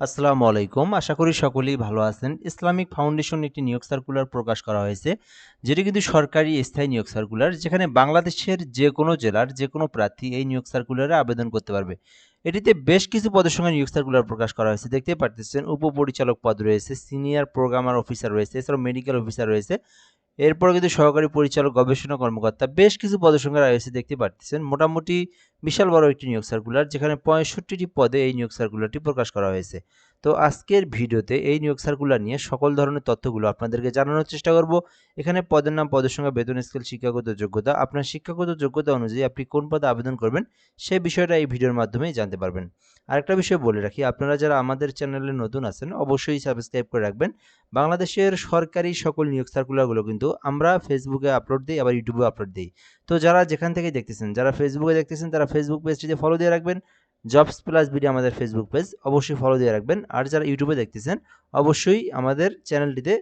আসসালামু আলাইকুম। আশা করি সকলেই ভালো আছেন। ইসলামিক ফাউন্ডেশন একটি নিয়োগ সার্কুলার প্রকাশ করা হয়েছে। যেটি কিন্তু সরকারি স্থায়ী নিয়োগ সার্কুলার, যেখানে বাংলাদেশের যেকোনো জেলার যেকোনো প্রার্থী এই নিয়োগ সার্কুলারে আবেদন করতে পারবে। এটিতে বেশ কিছু পদের সঙ্গে নিয়োগ সার্কুলার প্রকাশ করা হয়েছে। দেখতেই পারতেছেন, উপপরিচালক পদ রয়েছে, সিনিয়র প্রোগ্রামার অফিসার রয়েছে, এছাড়াও মেডিকেল অফিসার রয়েছে। এরপরে কিন্তু সহকারী পরিচালক, গবেষণা কর্মকর্তা, বেশ কিছু পদের সংখ্যা রয়েছে দেখতে পাচ্ছেন। মোটামুটি বিশাল বড় একটি নিয়োগ সার্কুলার, যেখানে 65টি পদে এই নিয়োগ সার্কুলারটি প্রকাশ করা হয়েছে। তো আজকের ভিডিওতে এই নিয়োগ সার্কুলার নিয়ে সকল ধরনের তথ্যগুলো আপনাদেরকে জানানোর চেষ্টা করব। এখানে পদের নাম, পদের সংখ্যা, বেতন স্কেল, শিক্ষাগত যোগ্যতা, আপনার শিক্ষাগত যোগ্যতা অনুযায়ী আপনি কোন পদে আবেদন করবেন সেই বিষয়টা এই ভিডিওর মাধ্যমেই জানতে পারবেন। আরেকটা বিষয় বলে রাখি, আপনারা যারা আমাদের চ্যানেলে নতুন আছেন অবশ্যই সাবস্ক্রাইব করে রাখবেন। বাংলাদেশের সরকারি সকল নিয়োগ সার্কুলারগুলো কিন্তু আমরা ফেসবুকে আপলোড দিই, আবার ইউটিউবে আপলোড দিই। তো যারা যেখান থেকে দেখতেছেন, যারা ফেসবুকে দেখতেছেন তারা ফেসবুক পেজটিতে ফলো দিয়ে রাখবেন। জবস প্লাস বিডি আমাদের ফেসবুক পেজ, অবশ্যই ফলো দিয়ে রাখবেন। আর যারা ইউটিউবে দেখতেছেন অবশ্যই আমাদের চ্যানেলটিতে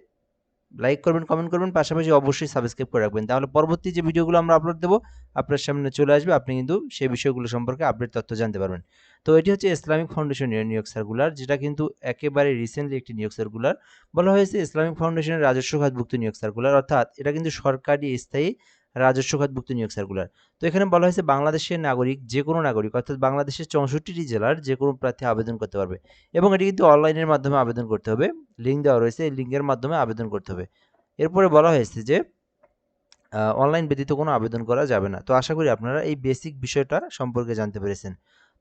লাইক করবেন, কমেন্ট করবেন, পাশাপাশি অবশ্যই সাবস্ক্রাইব করে রাখবেন। তাহলে পরবর্তী যে ভিডিওগুলো আমরা আপলোড দেবো আপনার সামনে চলে আসবে, আপনি কিন্তু সেই বিষয়গুলো সম্পর্কে আপডেট তথ্য জানতে পারবেন। তো এটি হচ্ছে ইসলামিক ফাউন্ডেশনের নিয়োগ সার্কুলার, যেটা কিন্তু একেবারে রিসেন্টলি একটি নিয়োগ সার্কুলার। বলা হয়েছে ইসলামিক ফাউন্ডেশনের রাজস্ব খাতভুক্ত নিয়োগ সার্কুলার, অর্থাৎ এটা কিন্তু সরকারি স্থায়ী রাজস্ব খাতভুক্ত নিয়োগ সার্কুলার। তো এখানে বলা হয়েছে বাংলাদেশের নাগরিক, যে কোনো নাগরিক, অর্থাৎ বাংলাদেশের 64টি জেলার যে কোনো প্রার্থী আবেদন করতে পারবে, এবং এটি কিন্তু অনলাইনের মাধ্যমে আবেদন করতে হবে। লিঙ্ক দেওয়া রয়েছে, এই লিঙ্কের মাধ্যমে আবেদন করতে হবে। এরপরে বলা হয়েছে যে অনলাইন ব্যতীত কোনো আবেদন করা যাবে না। তো আশা করি আপনারা এই বেসিক বিষয়টা সম্পর্কে জানতে পেরেছেন।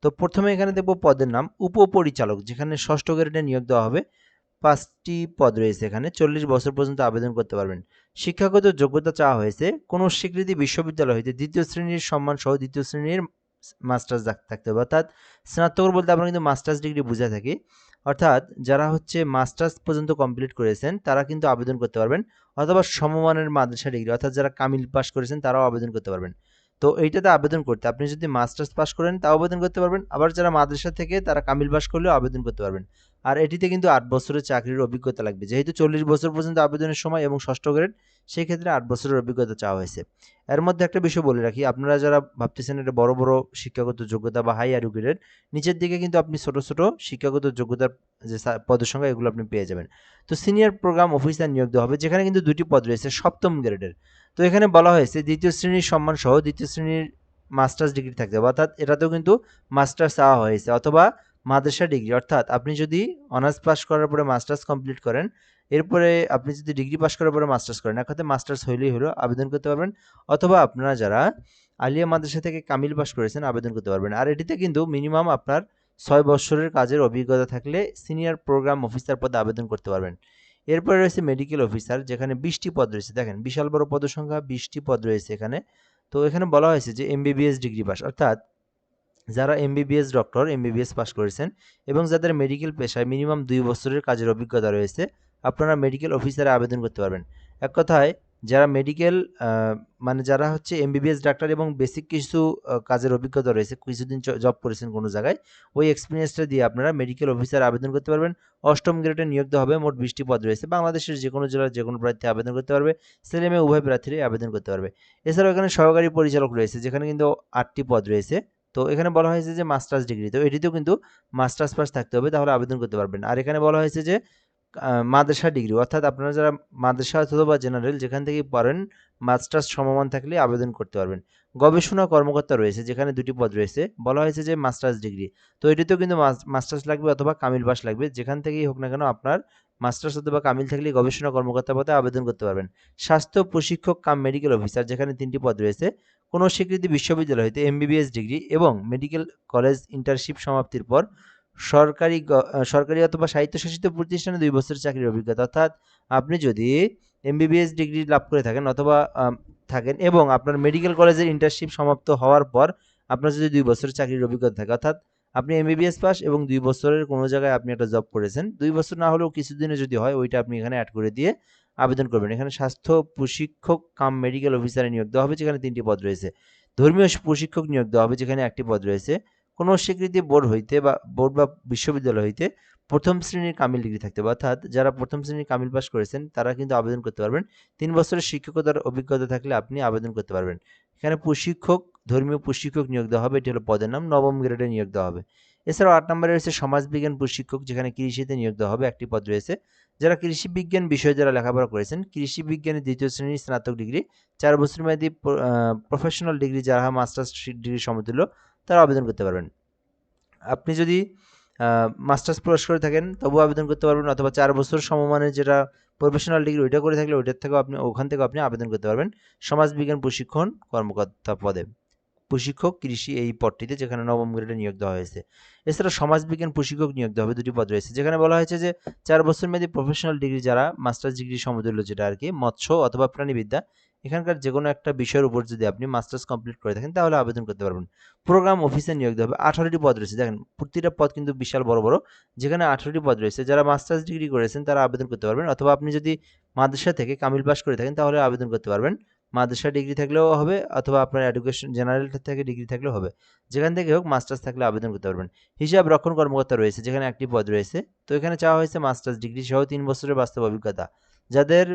তো প্রথমে এখানে দেখব পদের নাম উপপরিচালক, যেখানে 6ষ্ঠ গ্রেডে নিয়োগ দেওয়া হবে। 5টি পদ রয়েছে এখানে, 40 বছর পর্যন্ত আবেদন করতে পারবেন। শিক্ষাগত যোগ্যতা চাওয়া হয়েছে কোনো স্বীকৃতি বিশ্ববিদ্যালয় হইতে 2য় শ্রেণীর সম্মান সহ 2য় শ্রেণীর মাস্টার্স থাকতে হবে। অর্থাৎ স্নাতক বলতে আমরা কিন্তু মাস্টার্স ডিগ্রি বুঝে থাকি। অর্থাৎ যারা হচ্ছে মাস্টার্স পর্যন্ত কমপ্লিট করেছেন তারা কিন্তু আবেদন করতে পারবেন, অথবা সমমানের মাদ্রাসা ডিগ্রি, অর্থাৎ যারা কামিল পাস করেছেন তারাও আবেদন করতে পারবেন। তো এইটাতে আবেদন করতে আপনি যদি মাস্টার্স পাস করেন তাও আবেদন করতে পারবেন, আবার যারা মাদ্রাসা থেকে তারা কামিল পাস করলেও আবেদন করতে পারবেন। আর এটিতে কিন্তু 8 বছরের চাকরির অভিজ্ঞতা লাগবে, যেহেতু 40 বছর পর্যন্ত আবেদনের সময় এবং 6ষ্ঠ গ্রেড, সেই ক্ষেত্রে 8 বছরের অভিজ্ঞতা চাওয়া হয়েছে। এর মধ্যে একটা বিষয় বলে রাখি, আপনারা যারা ভাবতেছেন এটা বড় বড় শিক্ষাগত যোগ্যতা বা হাই এডুকেটেড, নিচের দিকে কিন্তু আপনি ছোট ছোট শিক্ষাগত যোগ্যতার যে পদের সংখ্যা এগুলো আপনি পেয়ে যাবেন। তো সিনিয়র প্রোগ্রাম অফিসার নিয়োগ দেওয়া হবে, যেখানে কিন্তু 2টি পদ রয়েছে 7ম গ্রেডের। তো এখানে বলা হয়েছে 2য় শ্রেণীর সম্মান সহ 2য় শ্রেণীর মাস্টার্স ডিগ্রি থাকতে হবে, অর্থাৎ এটাতেও কিন্তু মাস্টার্স চাওয়া হয়েছে, অথবা মাদ্রাসা ডিগ্রি, অর্থাৎ আপনি যদি অনার্স পাস করার পরে মাস্টার্স কমপ্লিট করেন, এরপরে আপনি যদি ডিগ্রি পাস করার পরে মাস্টার্স করেন, এক কথায় মাস্টার্স হইলেই হলো, আবেদন করতে পারবেন। অথবা আপনারা যারা আলিয়া মাদ্রাসা থেকে কামিল পাস করেছেন আবেদন করতে পারবেন। আর এটিতে কিন্তু মিনিমাম আপনার 6 বছরের কাজের অভিজ্ঞতা থাকলে সিনিয়র প্রোগ্রাম অফিসার পদে আবেদন করতে পারবেন। এরপরে রয়েছে মেডিকেল অফিসার, যেখানে 20টি পদ রয়েছে। দেখেন বিশাল বড় পদের সংখ্যা, 20টি পদ রয়েছে এখানে। তো এখানে বলা হয়েছে যে এমবিবিএস ডিগ্রি পাস, অর্থাৎ যারা এমবিবিএস ডক্টর, এমবিবিএস পাস করেছেন এবং যাদের মেডিকেল পেশায় মিনিমাম 2 বছরের কাজের অভিজ্ঞতা রয়েছে, আপনারা মেডিকেল অফিসারে আবেদন করতে পারবেন। এক কথায় যারা মেডিকেল মানে যারা হচ্ছে এমবিবিএস ডাক্তার এবং বেসিক কিছু কাজের অভিজ্ঞতা রয়েছে, কিছুদিন জব করেছেন কোনো জায়গায়, ওই এক্সপিরিয়েন্সটা দিয়ে আপনারা মেডিকেল অফিসারে আবেদন করতে পারবেন। 8ম গ্রেডে নিয়োগ দেওয়া হবে, মোট 20টি পদ রয়েছে। বাংলাদেশের যে কোনো জেলার যে কোনো প্রার্থী আবেদন করতে পারবে, ছেলে মেয়ে উভয় প্রার্থীরাই আবেদন করতে পারবে। এছাড়াও এখানে সহকারী পরিচালক রয়েছে, যেখানে কিন্তু 8টি পদ রয়েছে। তো এখানে বলা হয়েছে যে মাস্টার্স ডিগ্রি, তো এটিতেও কিন্তু মাস্টার্স পাস থাকতে হবে, তাহলে আবেদন করতে পারবেন। আর এখানে বলা হয়েছে যে মাদ্রাসা ডিগ্রি, অর্থাৎ আপনারা যারা মাদ্রাসা অথবা জেনারেল যেখান থেকেই পড়েন, মাস্টার্স সমমান থাকলে আবেদন করতে পারবেন। গবেষণা কর্মকর্তা রয়েছে, যেখানে 2টি পদ রয়েছে। বলা হয়েছে যে মাস্টার্স ডিগ্রি, তো এটিতেও কিন্তু মাস্টার্স লাগবে অথবা কামিল পাস লাগবে, যেখান থেকেই হোক না কেন আপনার মাস্টার্স অথবা কামিল থাকলে গবেষণা কর্মকর্তা পদে আবেদন করতে পারবেন। স্বাস্থ্য প্রশিক্ষক কাম মেডিকেল অফিসার, যেখানে 3টি পদ রয়েছে। কোনো স্বীকৃতি বিশ্ববিদ্যালয় হইতে এমবিবিএস ডিগ্রি এবং মেডিকেল কলেজ ইন্টার্নশিপ সমাপ্তির পর সরকারি অথবা স্বায়ত্তশাসিত প্রতিষ্ঠানে 2 বছরের চাকরির অভিজ্ঞতা, অর্থাৎ আপনি যদি এমবিবিএস ডিগ্রি লাভ করে থাকেন অথবা থাকেন এবং আপনার মেডিকেল কলেজের ইন্টার্নশিপ সমাপ্ত হওয়ার পর আপনার যদি 2 বছরের চাকরির অভিজ্ঞতা থাকে, অর্থাৎ আপনি এমবিবিএস পাস এবং 2 বছরের কোনো জায়গায় আপনি একটা জব করেছেন, 2 বছর না হলেও কিছুদিনে যদি হয়, ওইটা আপনি এখানে অ্যাড করে দিয়ে আবেদন করবেন। এখানে স্বাস্থ্য প্রশিক্ষক কাম মেডিকেল অফিসারে নিয়োগ দেওয়া হবে, যেখানে 3টি পদ রয়েছে। ধর্মীয় প্রশিক্ষক নিয়োগ দেওয়া হবে, যেখানে 1টি পদ রয়েছে। কোনো স্বীকৃতি বোর্ড হইতে বা বোর্ড বা বিশ্ববিদ্যালয় হইতে 1ম শ্রেণীর কামিল ডিগ্রি থাকতে হবে, অর্থাৎ যারা 1ম শ্রেণীর কামিল পাস করেছেন তারা কিন্তু আবেদন করতে পারবেন। 3 বছরের শিক্ষকতার অভিজ্ঞতা থাকলে আপনি আবেদন করতে পারবেন। এখানে প্রশিক্ষক, ধর্মীয় প্রশিক্ষক নিয়োগ দেওয়া হবে, এটি হলো পদের নাম। 9ম গ্রেডে নিয়োগ দেওয়া হবে। এছাড়াও 8 নম্বরে রয়েছে সমাজবিজ্ঞান প্রশিক্ষক, যেখানে কৃষিতে নিয়োগ দেওয়া হবে, একটি পদ রয়েছে। যারা কৃষি বিজ্ঞান বিষয়ে যারা লেখাপড়া করেছেন, কৃষি বিজ্ঞানে 2য় শ্রেণীর স্নাতক ডিগ্রি, 4 বছর মেয়াদী প্রফেশনাল ডিগ্রি যারা মাস্টার্স ডিগ্রি সমতুল্য, তারা আবেদন করতে পারবেন। আপনি যদি মাস্টার্স কোর্স করে থাকেন তবুও আবেদন করতে পারবেন, অথবা 4 বছর সমমানের যেটা প্রফেশনাল ডিগ্রি ওইটা করে থাকলে ওখান থেকেও আপনি আবেদন করতে পারবেন সমাজবিজ্ঞান প্রশিক্ষণ কর্মকর্তা পদে, প্রশিক্ষক কৃষি এই পদটিতে, যেখানে 9ম গ্রেডে নিয়োগ দেওয়া হয়েছে। এছাড়া সমাজবিজ্ঞান প্রশিক্ষক নিয়োগ দেওয়া হবে, 2টি পদ রয়েছে, যেখানে বলা হয়েছে যে 4 বছর মেয়াদী প্রফেশনাল ডিগ্রি যারা মাস্টার্স ডিগ্রি সমতুল্য, যেটা আর কি মৎস্য অথবা প্রাণীবিদ্যা, এখানকার যে কোনো একটা বিষয়ের উপর যদি আপনি মাস্টার্স কমপ্লিট করে থাকেন তাহলে আবেদন করতে পারবেন। প্রোগ্রাম অফিসে নিয়োগ দেওয়া হবে, 18টি পদ রয়েছে। দেখেন প্রতিটা পদ কিন্তু বিশাল বড় বড়, যেখানে 18টি পদ রয়েছে। যারা মাস্টার্স ডিগ্রি করেছেন তারা আবেদন করতে পারবেন, অথবা আপনি যদি মাদ্রাসা থেকে কামিল পাস করে থাকেন তাহলে আবেদন করতে পারবেন। মাদ্রাসা ডিগ্রি থাকলেও হবে, অথবা আপনার এডুকেশন জেনারেল থেকে ডিগ্রি থাকলেও হবে, যেখান থেকে হোক মাস্টার্স থাকলে আবেদন করতে পারবেন। হিসাব রক্ষণ কর্মকর্তা রয়েছে, যেখানে একটি পদ রয়েছে। তো এখানে চাওয়া হয়েছে মাস্টার্স ডিগ্রি সহ 3 বছরের বাস্তব অভিজ্ঞতা। যাদের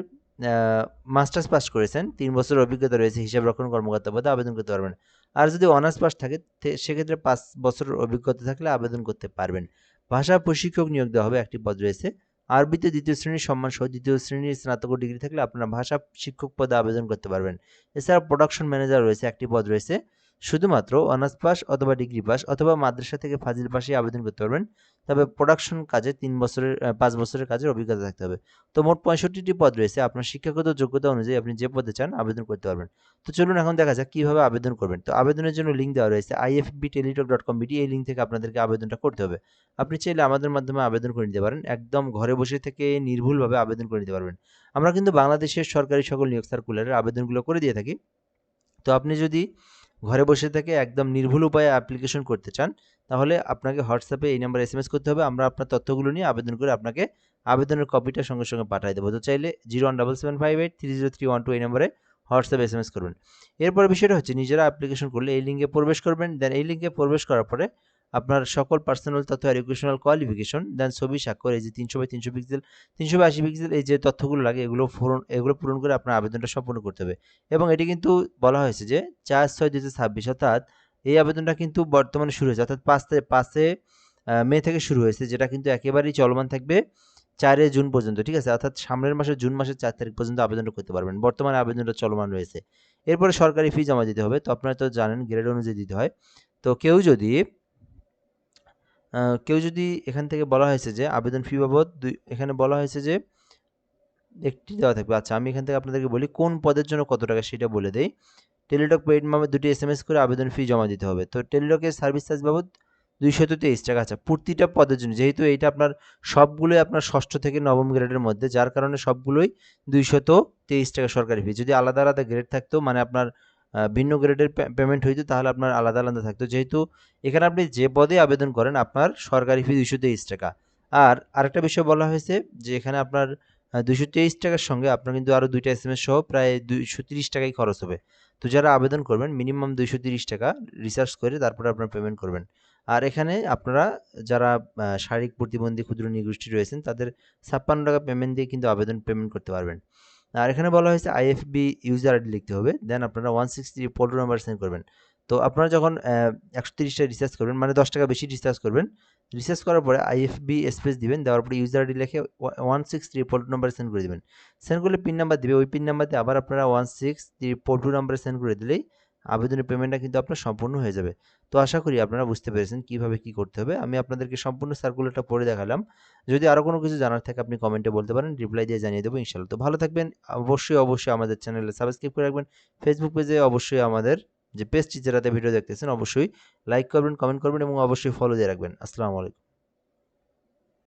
মাস্টার্স পাস করেছেন, 3 বছরের অভিজ্ঞতা রয়েছে হিসাব রক্ষণ কর্মকর্তা পদে আবেদন করতে পারবেন। আর যদি অনার্স পাস থাকে সেক্ষেত্রে 5 বছরের অভিজ্ঞতা থাকলে আবেদন করতে পারবেন। ভাষা প্রশিক্ষক নিয়োগ দেওয়া হবে, একটি পদ রয়েছে। আরবিতে 2য় শ্রেণীর সম্মান সহ 2য় শ্রেণীর স্নাতক ডিগ্রি থাকলে আপনারা ভাষা শিক্ষক পদে আবেদন করতে পারবেন। এছাড়া প্রোডাকশন ম্যানেজার রয়েছে, একটি পদ রয়েছে। শুধুমাত্র অনার্স পাস অথবা ডিগ্রি পাস অথবা মাদ্রাসা থেকে ফাজিল পাসে আবেদন করতে পারবেন। তবে প্রোডাকশন কাজে 5 বছরের কাজের অভিজ্ঞতা থাকতে হবে। তো মোট 65টি পদ রয়েছে। আপনার শিক্ষাগত যোগ্যতা অনুযায়ী আপনি যে পদে চান আবেদন করতে পারবেন। তো চলুন এখন দেখা যাক কিভাবে আবেদন করবেন। তো আবেদনের জন্য লিঙ্ক দেওয়া রয়েছে ifbtelitalk.com/bd, এই লিঙ্ক থেকে আপনাদেরকে আবেদনটা করতে হবে। আপনি চাইলে আমাদের মাধ্যমে আবেদন করে নিতে পারেন। একদম ঘরে বসে থেকে নির্ভুলভাবে আবেদন করে নিতে পারবেন। আমরা কিন্তু বাংলাদেশের সরকারি সকল নিয়োগ সার্কুলারের আবেদনগুলো করে দিয়ে থাকি। তো আপনি যদি ঘরে বসে থেকে একদম নির্ভুল উপায়ে অ্যাপ্লিকেশন করতে চান, তাহলে আপনাকে হোয়াটসঅ্যাপে এই নাম্বারে এসএমএস করতে হবে। আমরা আপনার তথ্যগুলো নিয়ে আবেদন করে আপনাকে আবেদনের কপিটা সঙ্গে সঙ্গে পাঠিয়ে দেবো। তো চাইলে 01775830312 এই নম্বরে হোয়াটসঅ্যাপে এসএমএস করবেন। এরপরে বিষয়টা হচ্ছে নিজেরা অ্যাপ্লিকেশন করলে এই লিঙ্কে প্রবেশ করবেন। দেন এই লিঙ্কে প্রবেশ করার পরে আপনার সকল পার্সোনাল তথ্য, এডুকেশনাল কোয়ালিফিকেশন, দেন ছবি, স্বাক্ষর, এই যে 300x300 পিক্সেল, 300x80 পিক্সেল, এই যে তথ্যগুলো লাগে এগুলো পূরণ করে আপনার আবেদনটা সম্পূর্ণ করতে হবে। এবং এটি কিন্তু বলা হয়েছে যে 4/6/2026, অর্থাৎ এই আবেদনটা কিন্তু বর্তমানে শুরু হয়েছে, অর্থাৎ 5 মে থেকে শুরু হয়েছে, যেটা কিন্তু একেবারেই চলমান থাকবে 4 জুন পর্যন্ত। ঠিক আছে, অর্থাৎ সামনের মাসে জুন মাসের 4 তারিখ পর্যন্ত আবেদনটা করতে পারবেন। বর্তমানে আবেদনটা চলমান রয়েছে। এরপরে সরকারি ফি জমা দিতে হবে। তো আপনারা তো জানেন গ্রেড অনুযায়ী দিতে হয়। তো কেউ যদি এখান থেকে বলা হয়েছে যে আবেদন ফি বাবদ এখানে বলা হয়েছে যে একটি দেওয়া থাকবে। আচ্ছা, আমি এখান থেকে আপনাদেরকে বলি কোন পদের জন্য কত টাকা সেটা বলে দেই। টেলিটক পেইড নামে 2টি এসএমএস করে আবেদন ফি জমা দিতে হবে। তো টেলিটকের সার্ভিস চার্জ বাবদ 223 টাকা। আচ্ছা, প্রতিটা পদের জন্য, যেহেতু এইটা আপনার সবগুলোই আপনার ষষ্ঠ থেকে নবম গ্রেডের মধ্যে, যার কারণে সবগুলোই 223 টাকা সরকারি ফি। যদি আলাদা আলাদা গ্রেড থাকতো, মানে আপনার ভিন্ন গ্রেডের পেমেন্ট হইতো, তাহলে আপনার আলাদা আলাদা থাকতো। যেহেতু এখানে আপনি যে পদে আবেদন করেন আপনার সরকারি ফি 223 টাকা। আর আরেকটা বিষয় বলা হয়েছে যে এখানে আপনার 223 টাকার সঙ্গে আপনার কিন্তু আরও 2টা এসএমএস সহ প্রায় 230 টাকাই খরচ হবে। তো যারা আবেদন করবেন মিনিমাম 230 টাকা রিসার্চ করে তারপরে আপনারা পেমেন্ট করবেন। আর এখানে আপনারা যারা শারীরিক প্রতিবন্ধী ক্ষুদ্র নৃগোষ্ঠী রয়েছেন তাদের 56 টাকা পেমেন্ট দিয়ে কিন্তু পেমেন্ট করতে পারবেন। আর এখানে বলা হয়েছে আইএফবি ইউজার আইডি লিখতে হবে। দেন আপনারা 163 পোর্টাল নাম্বার সেন্ড করবেন। তো আপনারা যখন 130 টাকা রিচার্জ করবেন, মানে 10 টাকা বেশি রিচার্জ করবেন, রিচার্জ করার পরে আইএফবি স্পেস দিবেন, দেওয়ার পরে ইউজার আইডি লিখে 163 পোর্টাল নাম্বার সেন্ড করে দিবেন। সেন্ড করলে পিন নাম্বার দিবে, ওই পিন নাম্বার দিয়ে আবার আপনারা 163 পোর্টাল নাম্বারে সেন্ড করে দিলেই আবেদনের পেমেন্টটা কিন্তু আপনার সম্পূর্ণ হয়ে যাবে। তো আশা করি আপনারা বুঝতে পেরেছেন কিভাবে কি করতে হবে। আমি আপনাদেরকে সম্পূর্ণ সার্কুলারটা পড়ে দেখালাম। যদি আরও কোনো কিছু জানার থাকে আপনি কমেন্টে বলতে পারেন, রিপ্লাই দিয়ে জানিয়ে দেবো ইনশাআল্লাহ। তো ভালো থাকবেন। অবশ্যই আমাদের চ্যানেলে সাবস্ক্রাইব করে রাখবেন। ফেসবুক পেজে অবশ্যই আমাদের যে পেজটি যেটাতে ভিডিও দেখতেছেন অবশ্যই লাইক করবেন, কমেন্ট করবেন এবং অবশ্যই ফলো দিয়ে রাখবেন। আসসালামু আলাইকুম।